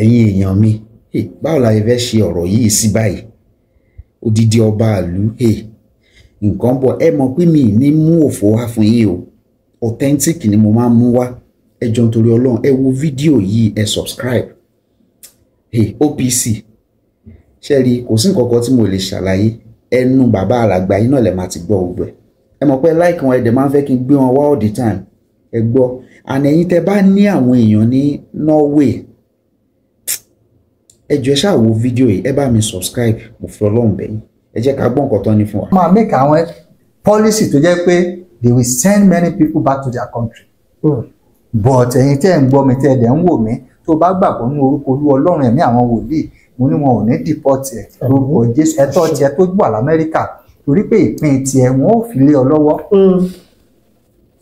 ẹ̀yin èèyàn mi báwo la fẹ́ ṣe ọ̀rọ̀ yìí sí báyìí odidi ọba ìlú nǹkan bọ̀ ẹ mọ̀ pé mi ní mú òfò wá fún yín o authentic ni mo máa ń mú wá ẹ jọ̀ọ́ nítorí Ọlọ́run ẹ wo fídíò yìí ẹ subscribe OPC ṣe rí kò sí nǹkan kan tí mo lè ṣàlàyé ẹnu bàbá alàgbà yìí náà lè máa ti gbọ́ gbogbo ẹ̀ ẹ mọ̀ pé like wọn ẹ dẹ̀ máa ń fẹ́ kí n gbé wọn wá all the time ẹ gbọ́ àná ẹ̀yin tẹ́ bá ní àwọn èèyàn ní Norway ẹ jọ̀ọ́ ṣáà wo fídíò yìí ẹ bá mi subscribe mo fi Ọlọ́run bẹ̀ yín ẹ jẹ́ ká gbọ́ nǹkan tó ní fún wa. máa make àwọn policy tó jẹ́ pé they will send many people back to their country. But ẹ̀yin tẹ́ ń gbọ́ mi tẹ́ ẹ̀ dẹ̀ ń wò mí tó bá gbàgbọ́ ní orúkọ Olú Ọlọ́run ẹ̀mí àwọn wòlíì mo ní wọn ò ní deport ẹ̀ lórúkọ Jésù ẹ̀tọ́ tiẹ̀ tó wà l'Amẹ́ríkà torí pé ìpín tiẹ̀ wọn ò fi lé ọ lọ́wọ́.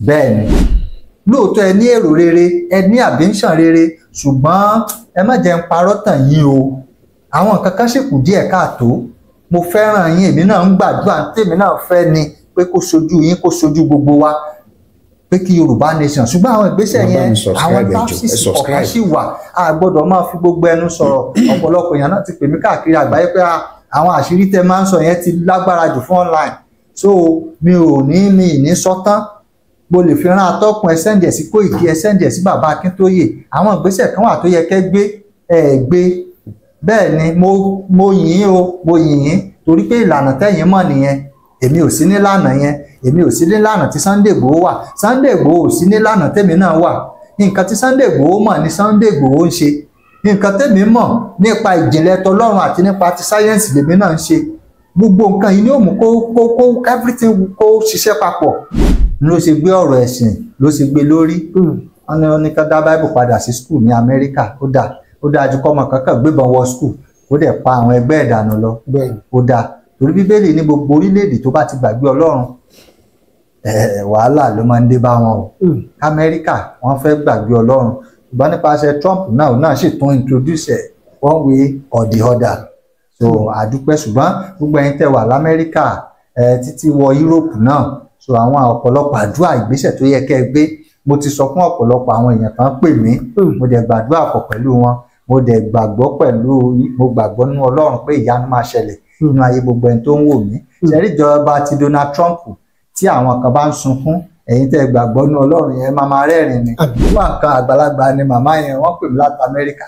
Bẹ́ẹ̀ ni lóòótọ́ ẹ ní èrò rere ẹ ní àbíńṣàn rere ṣùgbọ́n ẹ má jẹ́ ń parọ́ tàn yín o àwọn nǹkan kan ṣì kù díẹ̀ káàtó mo fẹ́ràn yín èmi náà ń gbàdúrà tèmi náà fẹ́ ni pé kó ṣojú yín kó ṣojú gbogbo wa pé kí Yorùbá nation ṣùgbọ́n àwọn ìgbésẹ̀ yẹn àwọn táṣìṣì ọ̀kan ṣì wà a gbọ́dọ̀ máa fi gbogbo ẹnu sọ̀rọ̀ ọ̀pọ̀lọpọ̀ èèyàn náà ti pè mí káàkiri àgbáyé pé àwọn àṣírí tẹ máa ń sọ yẹn ti lágbára jù fún online so mi ò ní sọ́tán mo lè fi rán atọ́kùn ẹ sẹ́ǹdì ẹ̀ sí Kóìkí ẹ sẹ́ǹdì ẹ̀ sí bàbá Akíntóyè àwọn ìgbésẹ̀ kan wà tó yẹ kẹ́ gbé gbé bẹ́ẹ̀ ni mo yìn o mo yìn torí pé ìlànà tẹ́yìn mọ̀ nìyẹn èmi ò sí nílànà yẹn èmi ò sí nílànà tí Sunday Igboho wà Sunday Igboho ò sí nílànà tèmi náà wà nǹkan tí Sunday Igboho mọ̀ ni Sunday Igboho ń ṣe nǹkan tèmi mọ̀ nípa ìjìnlẹ̀ tọlọ́run àti nípa ti sáyẹ́ǹsì lèmi náà ń ṣe gbogbo nǹkan yìí ni ó mú kó everything kó ṣiṣẹ́ papọ̀ ló ṣe gbé ọ̀rọ̀ ẹ̀sìn ló ṣe gbé lórí wọn ní ká dá Bible padà sí school ní Amẹ́ríkà ó dáa ju kọ́mọ kankan gbébọn wọ school ó dẹ̀ pa àwọn ẹgbẹ́ ìdànù lọ ó dáa torí Bíbélì ní gbogbo orílẹ̀-èdè tó bá ti gbàgbé Ọlọ́run wàhálà ló máa ń dé bá wọn o Amẹ́ríkà wọ́n fẹ́ gbàgbé Ọlọ́run ṣùgbọ́n nípasẹ̀ Trump náà sì tún introduce ẹ̀ one way or the other so àdúpẹ́ ṣùgbọ́n gbogbo ẹ̀yin tẹ́ wà l'Amẹ́ríkà títí wọ Europe náà so àwọn ọ̀pọ̀lọpọ̀ àdúrà ìgbésẹ̀ tó yẹ kẹ́ ẹ gbé mo ti sọ fún ọ̀pọ̀lọpọ̀ àwọn èèyàn kan pè mí mo dẹ̀ gbàdúrà pọ̀ pẹ̀lú wọn mo dẹ̀ mo gbàgbọ́ nínú Ọlọ́run pé ìyanu máa ṣẹlẹ̀ nínú ayé gbogbo ẹni tó ń wò mí ṣẹ́rí ìjọba ti Donald Trump tí àwọn kan bá ń sunkún ẹ̀yin tẹ́ gbàgbọ́ nínú Ọlọ́run yẹn máa rẹ́rìn ni wọ́n nǹkan àgbàlagbà ni màmá yẹn wọ́n pè mí láti Amẹ́ríkà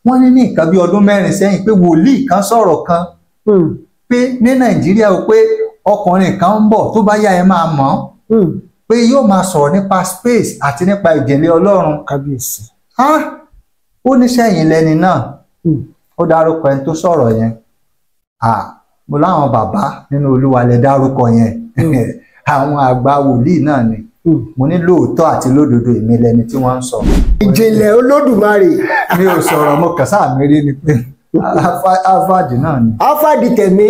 wọ́n ní nǹkan bí ọdún 4 sẹ́yìn pé wòlíì kan sọ̀rọ̀ kan pé ní Nàìjíríà ó pé ọkùnrin kan ń bọ̀ tó bá yá ẹ máa mọ̀ pé yóò máa sọ̀rọ̀ nípa space àti nípa ìjìnlẹ̀ Ọlọ́run kábíyèsí ó ní sẹ́yìn lẹ́ni náà ó dárúkọ ẹni tó sọ̀rọ̀ yẹn mo láwọn bàbá nínú Olúwa lẹ dárúkọ yẹn àwọn àgbà wòlíì náà ni mo ní lóòótọ́ àti lódodo èmi lẹni tí wọ́n ń sọ. ìjìnlẹ̀ Olódùmarè. mi ò sọ̀rọ̀ mo kàn sáà mi rí ni pé Harvard náà ni. Harvard tẹ̀mí.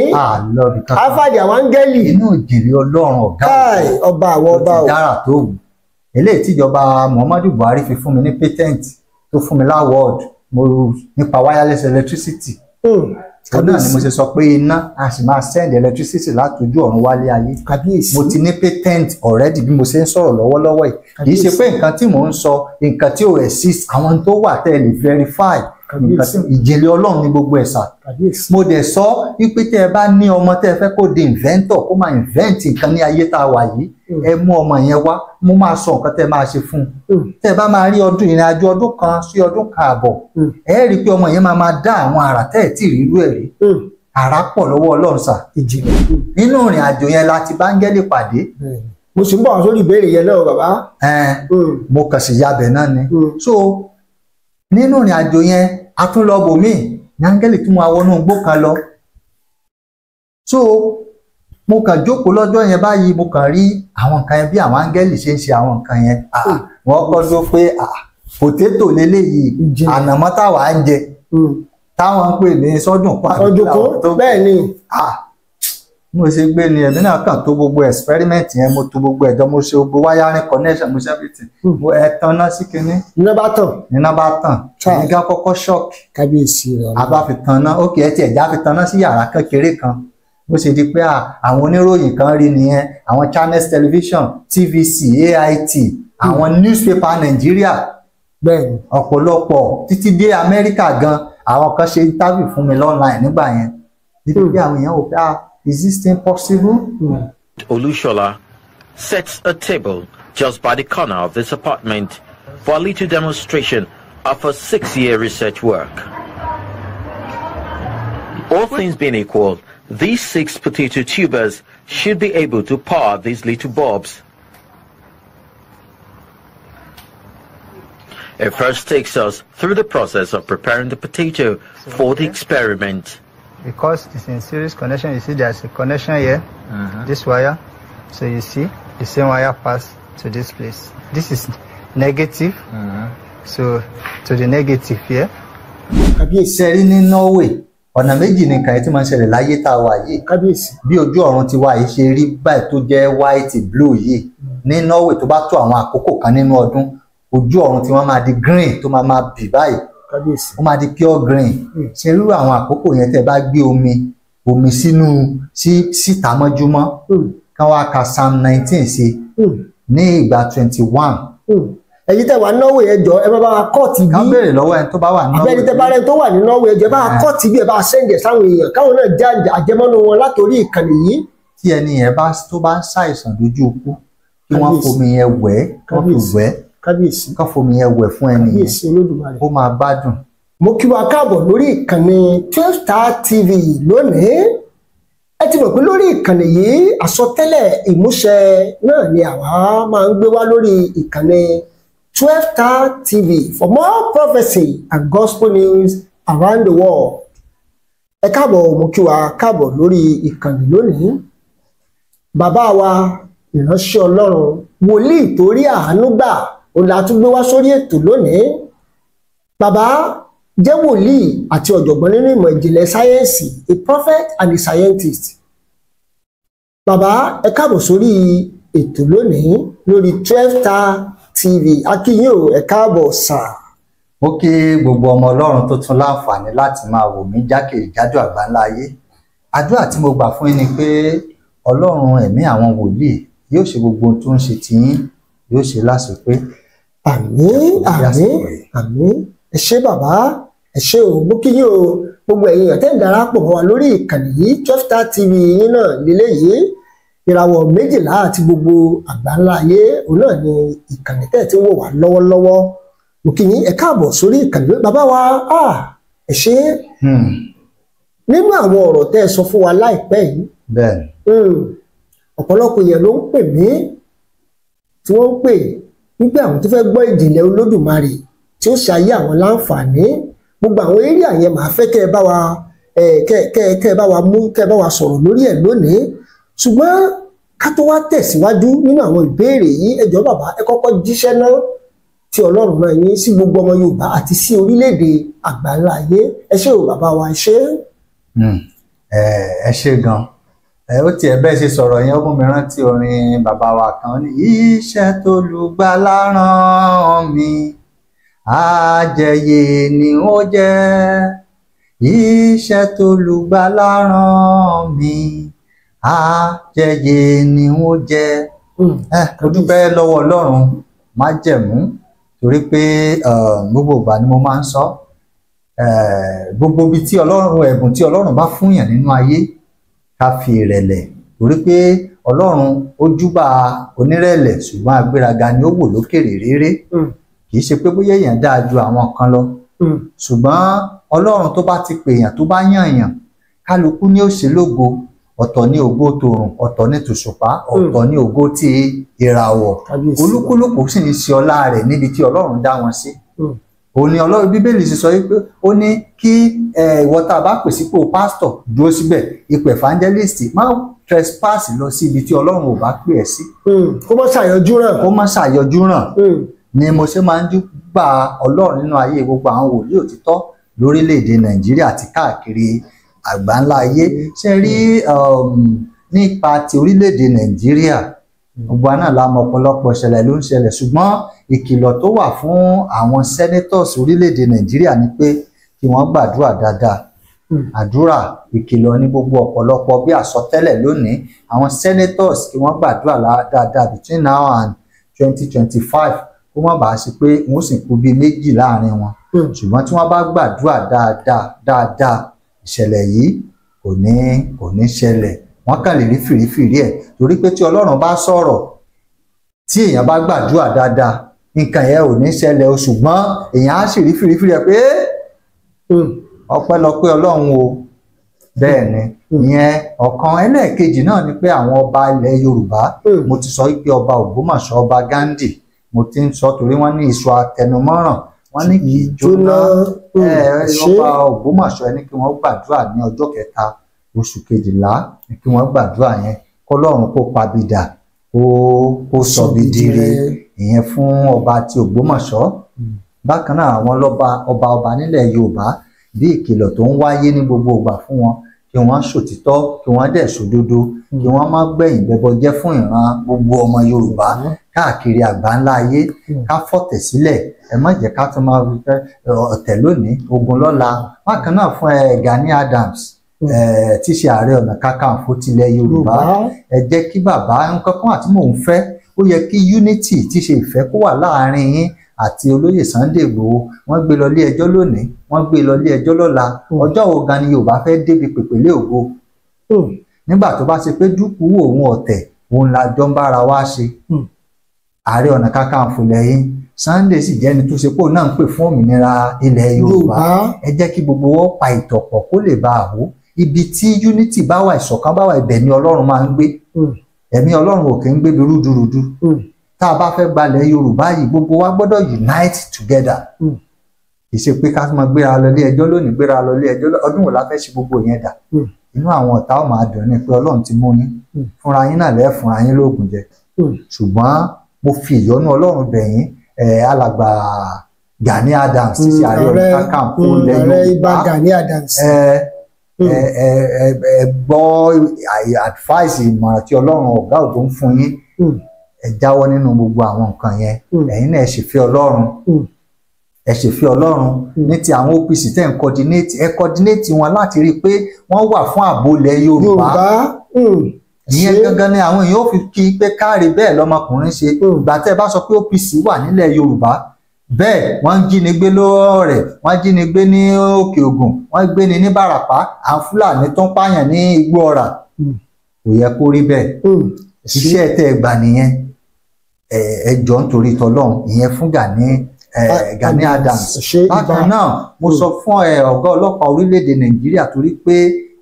Harvard àwọn áńgẹ́lì. inú ìjìnlẹ̀ Ọlọ́run ọ̀gá ọba àwọn ọba o. ó ti dára tó wù. eléyìí tíjọba Muhammadu Buhari fi fún mi ní patent tó fún mi láwọ́ọ̀dù nípa wireless electricity. ó náà ni mo ṣe sọ pé iná a sì máa send electricity láti ojú ọ̀run wálé ayé. mo ti ní patent already bí mo ṣe ń sọ̀rọ̀ lọ́wọ́lọ́wọ́ yìí. kì í ṣe pé nǹkan tí mò ń sọ nǹkan tí ò exist àwọn tó wà tẹ́ ẹ lè verify ìjìnlẹ̀ Ọlọ́run ní gbogbo ẹ̀sà mo dẹ̀ sọ wípé tẹ́ ẹ bá ní ọmọ tẹ́ ẹ fẹ́ kó di inventor kó máa invent nǹkan ní ayé tá a wà yìí ẹ mú ọmọ yẹn wá mo máa sọ nǹkan tẹ́ ẹ máa ṣe fún un tẹ́ ẹ bá máa rí ìrìn àjò ọdún kan sí ọdún kan àbọ̀ ẹ rí i pé ọmọ yẹn máa dá àwọn àrà tẹ́ ẹ tí ì rí irú ẹ̀ rí àrà pọ̀ lọ́wọ́ Ọlọ́run sà nínú ìrìn àjò yẹn láti bá áńgẹ́lì pàdé. mo sì ń bọ̀ sórí ìbéèrè yẹn náà bàbá. mo kàn sí yabẹ̀ náà ni so nínú ìrìn àjò yẹn a tún lọ bòmíì ní áńgẹ́lì tún máa wọnú igbó kan lọ so mo kàn jókòó lọ́jọ́ yẹn báyìí mo kàn rí àwọn nǹkan yẹn bí àwọn áńgẹ́lì ṣe ń ṣe àwọn nǹkan yẹn wọ́n kọ́ ló pé pòtétò lélẹ́yìí ànàmọ́ táwa ń jẹ táwọn ń pè ní sọ́dún ọdún bẹ́ẹ̀ ni mo ṣe gbé ni ẹ̀mí náà kàn tó gbogbo experiment yẹn mo tó gbogbo ẹ̀jọ́ mo ṣe gbogbo wiring connection mo ṣe everything mo tanná sí kinní. iná bá tàn. iná bá tàn nígbà kọ́kọ́ shock. kábíyèsí rẹ. a bá fi tanná ókè ẹ tiẹ̀ já fi tanná sí yàrá kékeré kan bó ṣe di pé àwọn oníròyìn kan rí nìyẹn àwọn Channels Television TVC AIT àwọn newspaper Nàìjíríà bẹ́ẹ̀ni. ọ̀pọ̀lọpọ̀ títí dé Amẹ́ríkà gan àwọn kan ṣe interview fún mi online nígbà yẹn níbi pé àwọn èèyàn wò pé is this thing possible? Olushola sets a table just by the corner of this apartment for a little demonstration of her 6-year research work. All things being equal, these 6 potato tubers should be able to power these little bulbs. It first takes us through the process of preparing the potato for the experiment. Because it's in series connection, you see there's a connection here, this wire. So you see the same wire pass to this place. This is negative, so to the negative here. Kábíyèsí rí ní Norway ọ̀nà méjì ni nǹkan tí máa ń ṣẹlẹ̀ láyé tá a wà yìí. Kábíyèsí bí ojú ọ̀run ti wá yìí ṣe rí báyìí tó jẹ́ white blue yìí ní Norway tó bá tó àwọn àkókò kan nínú ọdún ojú ọ̀run tí wọ́n máa di green tó máa bì báyìí ó máa di pure green. ṣe irú àwọn àkókò yẹn tẹ́ bá gbé omi sínú síta mọ́júmọ́ kán wá ka Psalm 19 sí ní ìgbà 21. ẹ̀yin tẹ́ wà ní Norway ẹjọ́ ẹ bá wa kọ́ọ̀tì bí. ká béèrè lọ́wọ́ ẹni tó bá wà ní Norway. abẹ́ni tẹ́ bá rẹ̀ tó wà ní Norway ẹjọ́ ẹ bá wa kọ́ọ̀tì bí ẹ bá wa sẹ́ǹdẹ̀ sáwọn èèyàn káwọn náà já àjẹmọ́nú wọn látòrí ìkànnì yìí. tí ẹni yẹn tó bá ń ṣàìsàn lójú ikú kí wọ́n fomi yẹn wẹ̀ kán fi wẹ̀ kábíyèsí kán fomi yẹn wẹ̀ fún ẹni kábíyèsí Olódùmarè. ó máa gbádùn. mo kí wa káàbọ̀ lórí ìkànnì 12 Star TV lónìí ẹ ti mọ̀ pé lórí ìkànnì yìí àsọtẹ́lẹ̀ ìmúṣẹ náà ni àwa máa ń gbé wá lórí ìkànnì 12 Star TV for more prophecy and gospel news around the world. ẹ káàbọ̀ mo kí wa káàbọ̀ lórí ìkànnì lónìí bàbá wa ìránṣẹ́ Ọlọ́run wòlíì torí àánú gbà ó la tún gbé wá sórí ètò lónìí. Bàbá jẹ́ wòlíì àti ọ̀jọ̀gbọ́n nínú ìmọ̀ ìjìnlẹ̀ sáyẹ́ǹsì, a prophet and a scientist. Bàbá ẹ káàbọ̀ sórí ètò lónìí lórí 12 Star TV. Akíyìn o ẹ káàbọ̀ sà. ó kí gbogbo ọmọ Ọlọ́run tó tún láǹfààní láti máa wò mí jákèjádò àgbáńlá ayé. Àdúrà tí mo gbà fún yín ni pé Ọlọ́run ẹ̀mí àwọn wòlíì yóò ṣe gbogbo ohun tó ń ṣe tiyín yóò ṣe lásìpé. Àmín àmín àmín. Ẹ ṣé bàbá ẹ ṣé o mo kí yín o gbogbo ẹ̀yin èèyàn tẹ́ ń darapọ̀ mọ́ wa lórí ìkànnì yìí 12 Star TV yín náà lélẹ́yìí ìràwọ̀ 12 àti gbogbo àgbáńlá ayé òun náà ni ìkànnì tẹ́ ẹ̀ tí ń wò wá lọ́wọ́lọ́wọ́ mo kí yín ẹ káàbọ̀ sórí ìkànnì bàbá wa ẹ ṣé nínú àwọn ọ̀rọ̀ tẹ́ ẹ sọ fún wa láìpẹ́ yìí ọ̀pọ̀lọpọ̀ èèyàn ló ń pè mí tí wọ́n ń pè nígbà àwọn tó fẹ́ gbọ́ ìjìnlẹ̀ Olódùmarè tí ó ṣe ayé àwọn láǹfààní gbogbo àwọn eré àyẹn màá fẹ́ kẹ́ ẹ bá wa kẹ́ ẹ bá wa mú kẹ́ ẹ bá wa sọ̀rọ̀ lórí ẹ̀ lónìí ṣùgbọ́n ká tó wá tẹ̀síwájú nínú àwọn ìbéèrè yìí ẹ jọ̀ọ́ bàbá ẹ kọ́kọ́ jíṣẹ́ náà tí Ọlọ́run náà yín sí gbogbo ọmọ Yorùbá àti sí orílẹ̀-èdè àgbáńlá ayé ẹ ṣé o bàbá wa ẹ ṣé. ẹ ṣé gan ó tiẹ̀ bẹ́ẹ̀ ṣe sọ̀rọ̀ yẹn ó mú mi rántí orin bàbá wa kan ní iṣẹ́ t'Olùgbàlà rán mi àjẹyè ni ó jẹ́ iṣẹ́ t'Olùgbàlà rán mi àjẹyè ni ó jẹ́. Mo dúpẹ́ lọ́wọ́ Ọlọ́run májẹ̀mú torí pé gbogbo ìgbà ni mo máa ń sọ gbogbo ibi tí Ọlọ́run ẹ̀bùn tí Ọlọ́run bá fún yàn nínú ayé ká fi ìrẹ̀lẹ̀ torí pé Ọlọ́run ó júbà onírẹ̀lẹ̀ ṣùgbọ́n agbéraga ni ó wò lókèrè réré kì í ṣe pé bóyá èèyàn dáa ju àwọn kan lọ ṣùgbọ́n Ọlọ́run tó bá ti pè èèyàn tó bá yàn èèyàn kálukú ní ó ṣe lógo ọ̀tọ̀ ní ògo tòrùn ọ̀tọ̀ ní tòṣùpá ọ̀tọ̀ ní ògo ti ìràwọ̀ olúkúlùkù sì ní ṣe ọlá rẹ̀ níbi tí Ọlọ́run dá wọn sí. òun ni Ọlọ́run Bíbélì sì sọ wípé ó ní kí ìwọ tá a bá pè sípò pásítọ̀ dúró síbẹ̀ ipò evangelist má trespass lọ sí ibi tí Ọlọ́run ò bá pè ẹ́ sí. kó má ṣàyọjú ràn. kó má ṣàyọjú ràn ni mo ṣe máa ń júbà Ọlọ́run nínú ayé gbogbo àwọn wòlíì òtítọ́ lórílẹ̀‐èdè Nàìjíríà àti káàkiri àgbáńlá ayé. ṣe rí nípa ti orílẹ̀‐èdè Nàìjíríà gbogbo náà la mọ̀ ọ̀pọ̀lọpọ̀ ìṣẹ̀lẹ̀ ló ń ṣẹlẹ̀ ṣùgbọ́n ìkìlọ̀ tó wà fún àwọn senators orílẹ̀‐èdè Nàìjíríà ni pé kí wọ́n gbàdúrà dáadáa. Àdúrà ìkìlọ̀ ní gbogbo ọ̀pọ̀lọpọ̀ bí àsọtẹ́lẹ̀ lónìí àwọn senators kí wọ́n gbàdúrà dáadáa between now and 2025 kó má bàa sí pé wọ́n sì kú bíi méjì láàrin wọn ṣùgbọ́n tí wọ́n bá gbàdúrà dáadáa ìṣẹ̀lẹ̀ yìí kò ní ṣẹlẹ̀ wọ́n kàn lè rí fìrífìrí ẹ̀ torí pé tí Ọlọ́run bá sọ̀rọ̀ tí èèyàn bá gbàdúrà dáadáa nǹkan yẹn ò ní ṣẹlẹ̀ o ṣùgbọ́n èèyàn á sì rí fìrífìrí ẹ̀ pé ọpẹ́lọpẹ́ Ọlọ́run o bẹ́ẹ̀ ni ìyẹn ọ̀kan ẹlẹ́ẹ̀kejì náà ni pé àwọn ọba ilẹ̀ Yorùbá mo ti sọ pé ọba Ògbómọ̀ṣọ́ ọba Ghandi mo ti ń sọ torí wọ́n ní iṣu atẹnumọ́ràn wọ́n ní kì í jóná ọba Ògbómọ̀ṣọ́ ẹni kí wọ́n gbàdúrà ní ọjọ́ kẹta oṣù kejìlá ni kí wọ́n gbàdúrà yẹn kọ́lọ́run kó pabidà kó sọ̀bìdìrẹ ìyẹn fún ọba ti Ògbómọ̀ṣọ́ bákan náà àwọn ọba nílẹ̀ Yorùbá bí ìkìlọ̀ tó ń wáyé ní gbogbo ìgbà fún wọn kí wọ́n ṣòtítọ́ kí wọ́n dẹ̀ sódodo kí wọ́n má gbẹ̀yìn bẹbọ jẹ́ fún ìran gbogbo ọmọ Yorùbá káàkiri àgbáńlá ayé ká fọ̀tẹ̀ sílẹ̀ ẹ má jẹ́ ká tún máa ọ̀tẹ̀ lónìí ogun lọ́la bákan náà fún Gani Adams tí í ṣe ààrẹ ọ̀nà kakanfò tilẹ̀ Yorùbá ẹ jẹ́ kí bàbá nǹkan kan àti mò ń fẹ́ ó yẹ kí unity tí í ṣe ìfẹ́ kó wà láàárín yín àti olóyè Sunday Igboho wọ́n gbé lọ ilé ẹjọ́ lónìí wọ́n gbé lọ ilé ẹjọ́ lọ́la ọjọ́ wo gan ni Yorùbá fẹ́ débi pèpèlé ògo nígbà tó bá ṣe pé dúkú òun ọ̀tẹ̀ òun la jọ ń bára wá ṣe ààrẹ ọ̀nà kakanfò lẹ́yìn Sunday sì jẹ́ni tó ṣe pé òun náà ń pè fún òmìnira ilẹ̀ Yorùbá ẹ jẹ́ kí gbogbo wọn pa ìtọ̀pọ̀ kó lè bá àwò ibi tí unity bá wà ìṣọ̀kan bá wà ibẹ̀ ni Ọlọ́run máa ń gbé ẹ̀mí Ọlọ́run ò kì í gbé rúdurùdu tá a bá fẹ́ gbalẹ̀ Yorùbá yìí gbogbo wa gbọ́dọ̀ unite together kì í ṣe pé ká máa gbéra lọ ilé ẹjọ́ lónìí gbéra lọ ilé ẹjọ́ ọdún wo la fẹ́ ṣe gbogbo yẹn dà inú àwọn ọ̀tá ò máa dùn ní pé Ọlọ́run ti mú yín fúnra yín náà lẹ́ẹ̀ fúnra yín lóògùn jẹ ṣùgbọ́n mo fi ìyọ́nú Ọlọ́run bẹ̀ yín alàgbà Gani Adams ti ṣe ààrẹ ọ̀nà kakanfò ilẹ̀ Yorùbá ẹ gbọ́ advice ìmọ̀ràn tí Ọlọ́run ọ̀gá ògo ń fún yín ẹ jáwọ́ nínú gbogbo àwọn nǹkan yẹn ẹ̀yin náà ẹ sì fẹ́ Ọlọ́run ẹ sì fẹ́ Ọlọ́run ní ti àwọn OPC tẹ́ ń coordinate wọn láti rí i pé wọ́n wà fún ààbò ilẹ̀ Yorùbá ìyẹn gangan ni àwọn èèyàn ò fi kí pé káre bẹ́ẹ̀ lọ́mọkùnrin ṣe ìgbà tẹ́ ẹ bá sọ pé OPC wà nílẹ̀ Yorùbá bẹ́ẹ̀ wọ́n ń jínigbé lọ́ọ̀rẹ̀ wọ́n ń jínigbé ní Òkè Ògùn wọ́n ń gbéni ní Bàràpá àwọn Fúlàní tó ń pààyàn ní Igbó Ọrà kò yẹ kó rí bẹ́ẹ̀ iṣẹ́ tẹ́ ẹ gbà nìyẹn ẹ jọ̀ọ́ nítorí tọlọ́run ìyẹn fún Gani Adams bákan náà mo sọ fún ọ̀gá ọlọ́pàá orílẹ̀-èdè Nàìjíríà torí pé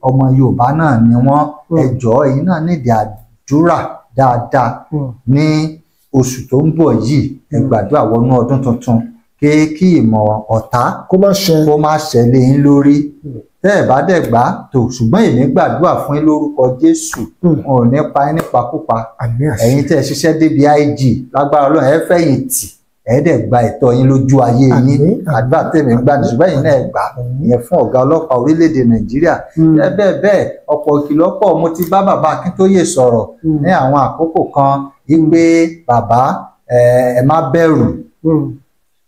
ọmọ Yorùbá náà ni wọ́n ẹ jọ̀ọ́ èyí náà nídìí àdúrà dáadáa ní oṣù tó ń bọ̀ yìí ẹ gbàdúrà wọnú ọdún tuntun kí ìmọ̀ ọ̀tá kó má ṣẹlẹ̀ yín lórí tẹ́ ẹ̀ bá dẹ̀ gbà tó ṣùgbọ́n èmi gbàdúrà fún yín lórúkọ Jésù wọn ò ní pa yín nípakúpa ẹ̀yin tẹ́ ẹ ṣiṣẹ́ débi IG lágbára Ọlọ́run ẹ fẹ̀yìntì ẹ dẹ̀ gba ẹ̀tọ́ yín lójú ayé yín àdúrà tèmi ń gbà ní ṣùgbọ́n ẹ̀yin náà gbà ìyẹn fún ọ̀gá ọlọ́pàá orílẹ̀-èdè Nàìjíríà bẹ́ẹ̀ ọ̀pọ̀ ìkìlọ̀ pọ̀ mo ti bá bàbá Akíntóyè sọ̀rọ̀ ní àwọn àkókò kan wípé bàbá ẹ má bẹ̀rù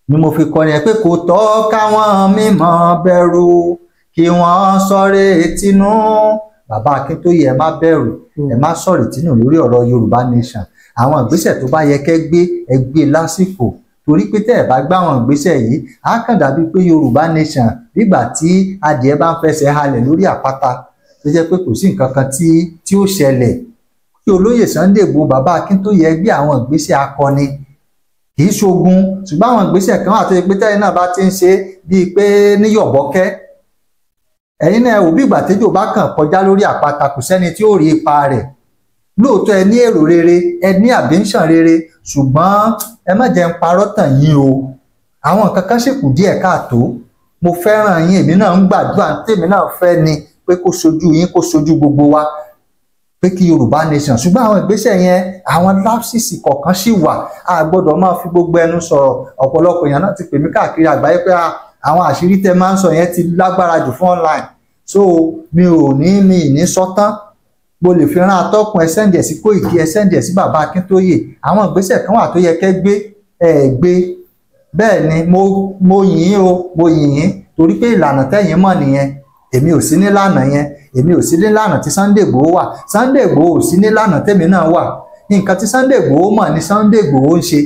ni mo fi kọ́ ni ẹ pé kò tọ́ káwọn mímọ́ bẹ̀rù kí wọ́n sọ̀rọ̀ tínú bàbá Akíntóyè ẹ má bẹ̀rù ẹ má sọ̀rọ̀ tínú lórí ọ̀rọ̀ Yorùbá Nation àwọn ìgbésẹ̀ tó bá yẹ kẹ́ gbé ẹ gbé lásìkò torí pé tẹ́ ẹ bá gbá àwọn ìgbésẹ̀ yìí á kàn dàbí pé Yorùbá Nation nígbà tí adìẹ bá ń fẹsẹ̀ halẹ̀ lórí àpáta tó jẹ́ pé kò sí nǹkan kan tí ó ṣẹlẹ̀ kí olóyè Sunday Igboho bàbá Akíntóyè gbé àwọn ìgbésẹ̀ akọni kì í ṣogun ṣùgbọ́n àwọn ìgbésẹ̀ kan wà tó yẹ pé tẹ́yìn náà bá ti ń ṣe bíi pé ní yọ̀bọ́kẹ́ ẹ̀yin náà wò bí ìgbà tẹ́jọ́ bá kàn kọjá lórí àpáta kò sẹ́ni tí ó rí ipa rẹ̀ lóòótọ́ ẹ ní èrò rere ẹ ní àbíńṣàn rere ṣùgbọ́n ẹ má jẹ́ ń parọ́ tàn yín o àwọn nǹkan kan ṣèkù díẹ̀ káàtó mo fẹ́ràn yín èmi náà ń gbàdúrà tèmi náà fẹ́ ni pé kó ṣojú yín kó ṣojú gbogbo wa pé kí Yorùbá Nation ṣùgbọ́n àwọn ìgbésẹ̀ yẹn àwọn lápsìsì kọ̀ọ̀kan ṣì wà a gbọ́dọ̀ máa fi gbogbo ẹnu sọ̀rọ̀ ọ̀pọ̀lọpọ̀ èèyàn náà ti pè mí káàkiri àgbáyé pé àwọn àṣírí tẹ máa ń sọ yẹn ti lágbára jù fún online so mi ì ní sọ tán mo lè fi rán atọ́kùn ẹ sẹ́ǹdì ẹ̀ sí Kóìkí ẹ sẹ́ǹdì ẹ̀ sí bàbá Akíntóyè àwọn ìgbésẹ̀ kan wà tó yẹ kẹ́ gbé gbé bẹ́ẹ̀ ni mo yìn o mo yìn torí pé ìlànà tẹ́yìn mọ̀ nìyẹn èmi ò sí nílànà yẹn èmi ò sí nílànà tí Sunday Igboho wà Sunday Igboho ò sí nílànà tèmi náà wà nǹkan tí Sunday Igboho mọ̀ ni Sunday Igboho ń ṣe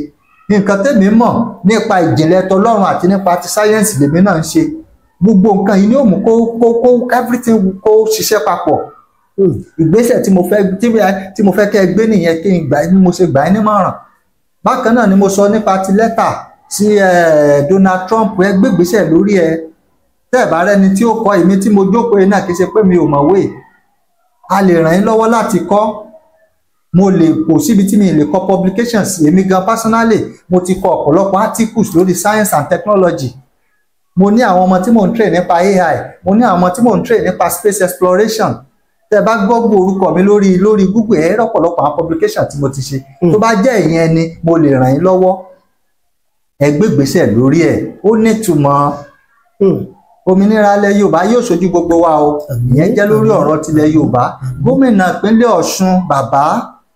nǹkan tèmi mọ̀ nípa ìjìnlẹ̀ tọlọ́run àti nípa ti sáyẹ́ǹsì lèmi náà ń ṣe gbogbo nǹkan yìí ni ó mú kó everything kó ṣiṣẹ́ papọ̀ ìgbésẹ̀ tí mo fẹ́ kẹ́ ẹ gbé nìyẹn kí n gbà ní mo ṣe gbà ẹ́ nímọ̀ràn bákan náà ni mo sọ nípa ti lẹ́tà sí Donald Trump ẹ gbé ìgbésẹ̀ lórí ẹ tẹ́ ẹ̀ bá rẹ́ni tí ó kọ èmi tí mo jókòó yìí náà kì í ṣe pé mi ò mọ̀wé a lè ràn yín lọ́wọ́ láti kọ́ mo lè kò síbi tí mi lè kọ publications èmi gan personally mo ti kọ ọ̀pọ̀lọpọ̀ articles lórí science and technology mo ní àwọn ọmọ tí mò ń train nípa AI mo ní àwọn ọmọ tí mò ń train nípa space exploration tẹ́ bá gbọ́gbọ́ orúkọ mi lórí Google ẹ rọ̀pọ̀lọpọ̀ àwọn publication tí mo ti ṣe tó bá jẹ́ ìyẹn ni mo lè ràn yín lọ́wọ́ ẹ gbé ìgbésẹ̀ lórí ẹ̀ ó nítumọ̀ òmìnira ilẹ̀ Yorùbá yóò ṣojú gbogbo wa o ìyẹn jẹ́ lórí ọ̀rọ̀ tilẹ̀ Yorùbá gómìnà ìpínlẹ̀ Ọ̀ṣun bàbá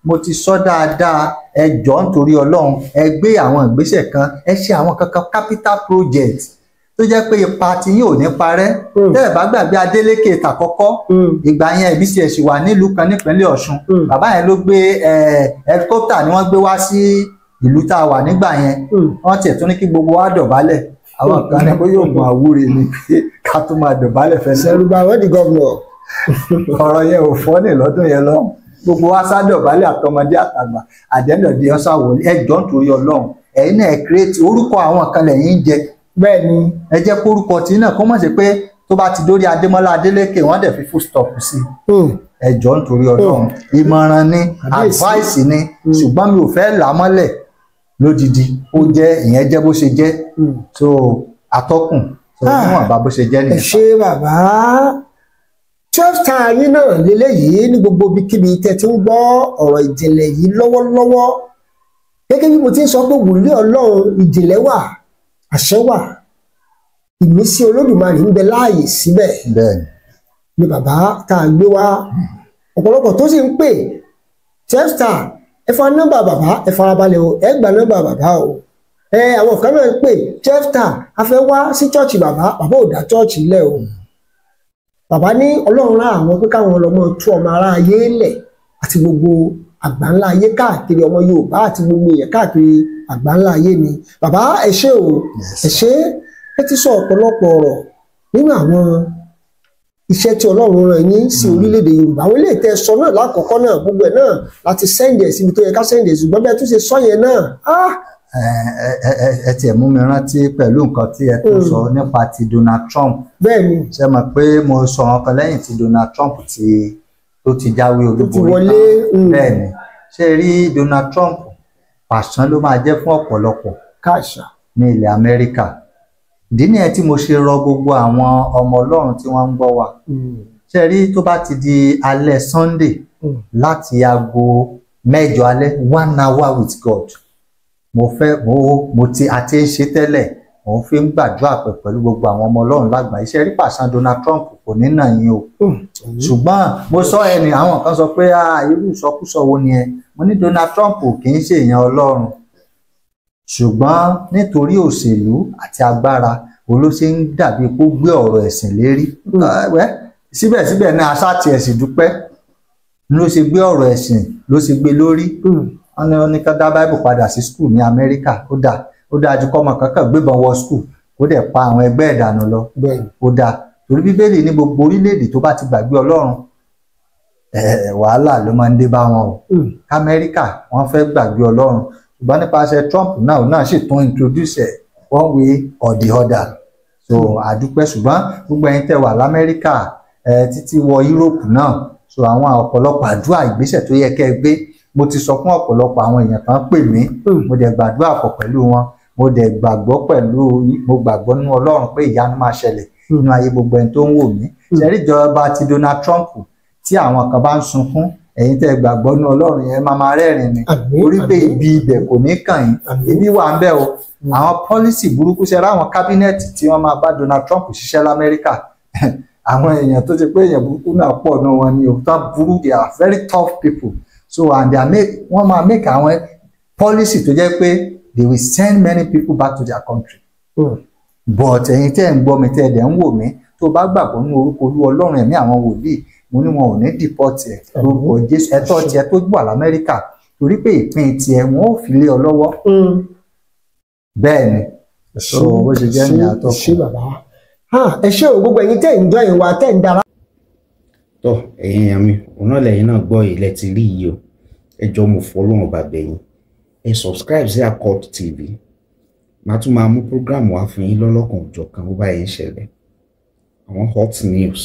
mo ti sọ dáadáa ẹ jọ̀ọ́ nítorí Ọlọ́run ẹ gbé àwọn ìgbésẹ̀ kan ẹ ṣe àwọn kankan capital project tó jẹ́ pé ipa tí yóò ní parẹ́ tẹ́ ẹ bá gbàgbé Adeleke tàkọ́kọ́ ìgbà yẹn ìbí tiẹ̀ sì wà nílùú kan nípínlẹ̀ Ọ̀ṣun bàbá yẹn ló gbé helicopter ni wọ́n gbé wá sí ìlú tá a wà nígbà yẹn wọ́n tiẹ̀ tún ní kí gbogbo wa dọ̀bálẹ̀ àwọn kan ní bó yóò mú àwúre ni ká tó máa dọ̀bálẹ̀ fẹ́ sẹ́rùbà wọ́n di gọ́vnọ̀ ọ̀rọ̀ yẹn ò fọ́ ní lọ́dún yẹn lọ́hùn gbogbo wa sá dọ̀bálẹ̀ àtọmọdé àtàgbà àdẹ́nàdé ọ̀sà wọlé ẹjọ́ nítorí Ọlọ́run ẹ̀yin náà kírètì orúkọ àwọn kan lẹ́yìn ń jẹ bẹ́ẹ̀ ni ẹ jẹ́ kó orúkọ tí náà kó mọ̀ sí pé tó bá ti dórí Adémọ́lá Adélékè wọ́n dẹ̀ fi full stop sí ẹjọ́ nítorí Ọlọ́run ìmọ̀ràn ni advice ni ṣùgbọ́n mi ò fẹ́ là á mọ́lẹ̀ lódìdí ó jẹ́ ìyẹn jẹ́ bó ṣe jẹ́ so atọ́kùn so níwọ̀n bá bó ṣe jẹ́ nìyẹn. ẹ ṣé bàbá 12 Star yín náà lélẹ́yìí ní gbogbo ibikíbi tẹ́ ti ń gbọ́ ọ̀rọ̀ ìjìnlẹ̀ yìí lọ́wọ́lọ́wọ́ gẹ́gẹ́ bí mo ti ń sọ pé wòlíì Ọlọ́run ìjìnlẹ̀ wà àṣẹ wà ìmísí Olódùmarè ń bẹ láàyè síbẹ̀ ni bàbá tá a gbé wá ọ̀pọ̀lọpọ̀ tó sì ń pè 12 Star ẹ fa nọ́mbà bàbá ẹ farabalẹ̀ o ẹ gba nọ́mbà bàbá o àwọn kan náà ń pè 12 Star a fẹ́ wá sí chọ́ọ̀chì bàbá ò dá chọ́ọ̀chì lẹ̀ o bàbá ní Ọlọ́run rán àwọn pé káwọn ọlọmọ tú ọmọ ará ayé lẹ̀ àti gbogbo àgbáńlá ayé káàkiri ọmọ Yorùbá àti gbogbo èèyàn káàkiri àgbáńlá ayé ni bàbá ẹ ṣé o ẹ ṣé ẹ ti sọ ọ̀pọ̀lọpọ̀ ọ̀rọ̀ nínú àwọn iṣẹ́ tí Ọlọ́run rán yín sí orílẹ̀-èdè Yorùbá àwọn ilé ìtẹ́ sọ náà lákọ̀ọ́kọ́ náà gbogbo ẹ̀ náà láti sẹ́ǹdẹ̀ síbi tó yẹ ká sẹ́ǹdẹ̀ ṣùgbọ́n bẹ́ẹ̀ tún ṣe sọ yẹn náà. ẹ tiẹ̀ mú mi rántí pẹ̀lú nǹkan tí ẹ tó sọ nípa ti Donald Trump. bẹ́ẹ̀ni ṣe mọ̀ pé mo sọ ọkàn lẹ́yìn tí Donald Trump tó ti jáwé olúborí tán bẹ́ẹ̀ni ṣe rí Donald Trump pàṣán ló máa jẹ́ fún ọ̀pọ̀lọpọ̀ káàṣà ní ilẹ̀ Amẹ́ríkà ìdí nìyẹn tí mo ṣe rọ gbogbo àwọn ọmọ Ọlọ́run tí wọ́n ń gbọ́ wa ṣe rí tó bá ti di alẹ́ Sunday láti aago 8 alẹ́ 1 hour with God mo ti àti ń ṣe tẹ́lẹ̀ mo fi ń gbàdúrà pẹ̀lú gbogbo àwọn ọmọ Ọlọ́run lágbàáyé ṣe rí pàṣán Donald Trump kò ní nà yín o ṣùgbọ́n mo sọ ẹni àwọn kan sọ pé irú ìsọkúsọ wo ni ẹ mo ní Donald Trump kì í ṣe èèyàn Ọlọ́run ṣùgbọ́n nítorí òṣèlú àti agbára olóṣè ń dàbí kó gbé ọ̀rọ̀ ẹ̀sìn lérí síbẹ̀síbẹ̀ ní aṣáàtì ẹ̀sìn dúpẹ́ ló ṣe gbé ọ̀rọ̀ ẹ̀sìn ló ṣe gbé lórí wọn ní ká dá Bible padà sí skul ní Amẹ́ríkà ó dáa ju kọ́mọ kankan gbébọn wọ skul kó dẹ̀ pa àwọn ẹgbẹ́ ìdànù lọ ó dáa torí Bíbélì ní gbogbo orílẹ̀-èdè tó bá ti gbàgbé Ọlọ́run wàhálà ló máa ń dé bá wọn o Amẹ́ríkà wọ́n fẹ́ gbàgbé Ọlọ́run ṣùgbọ́n nípasẹ̀ Trump náà sì tún introduce ẹ̀ one way or the other so àdúpẹ́ ṣùgbọ́n gbogbo ẹ̀yin tẹ́ wà l'Amẹ́ríkà títí wọ Europe náà so àwọn ọ̀pọ̀lọpọ̀ àdúrà ìgbésẹ̀ tó yẹ kẹ́ ẹ gbé mo ti sọ fún ọ̀pọ̀lọpọ̀ àwọn èèyàn kan pè mí mo dẹ̀ gbàdúrà pọ̀ pẹ̀lú wọn mo dẹ̀ gbàgbọ́ nínú Ọlọ́run pé ìyanu máa ṣẹlẹ̀ nínú ayé gbogbo ẹni tó ń wò mí ṣẹ́rí ìjọba ti Donald Trump tí àwọn kan bá ń sunkún ẹ̀yin tẹ́ gbàgbọ́ nínú Ọlọ́run yẹn máa rẹ́rìn ni orí pé ibi ibẹ̀ kò ní kàn yín ibi wà ń bẹ̀ o àwọn pọ́lísì burúkú ṣẹlẹ̀ àwọn kábínẹ̀tì tí wọ́n máa bá Donald Trump ṣiṣẹ́ l'Amẹ́ríkà àwọn èèyàn tó ti pé èèyàn burúkú náà pọ̀ náà wọn ni òótọ́ burú they are very tough people so and wọ́n máa make àwọn policy tó jẹ́ pé they will send many people back to their country but ẹ̀yin tẹ́ ń gbọ́ mi tẹ́ ẹ̀dẹ̀ ń wò mí tó bá gbàgbọ́ nínú orúkọ Olú Ọlọ́run ẹ̀mí àwọn wòlíì mo ní wọn ò ní deport ẹ̀ lórúkọ Jésù ẹ̀tọ́ tiẹ̀ tó wà l'Amẹ́ríkà torí pé ìpín tiẹ̀ wọn ò fi lé ọ lọ́wọ́ bẹ́ẹ̀ ni so bó ṣe jẹ́ ní àtọ́kùn. ṣé bàbá ẹ ṣé o gbogbo ẹ̀yin tẹ́ ń jọ ìwà tẹ́ ń dara. tọ́ ẹ̀yin èèyàn mi òun náà lẹ́yìn náà gbọ́ ilẹ̀ ti rí yìí o ẹ jọ̀ọ́ mo fọlọ́run bá bẹ̀yìn ẹ subscribe sí Accord TV màá tún máa mú program wá fún yín lọ́lọ́kan òjọ̀kan bó bá yẹn ṣẹlẹ̀ àwọn hot news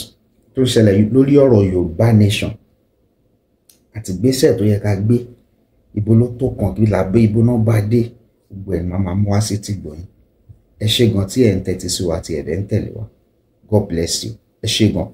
tó ṣẹlẹ̀ lórí ọ̀rọ̀ Yorùbá nation àti gbésẹ̀ tó yẹ ká gbé ibo ló tó kàn kí làbẹ́ ibo náà bá dé gbogbo ẹ̀ máa mú wá sí ti gbọ̀yìn ẹ ṣé gan tí ẹ̀ ń tẹ́tí sí wa tí ẹ̀ dẹ̀ ń tẹ̀lé wa God bless you ẹ ṣé gan.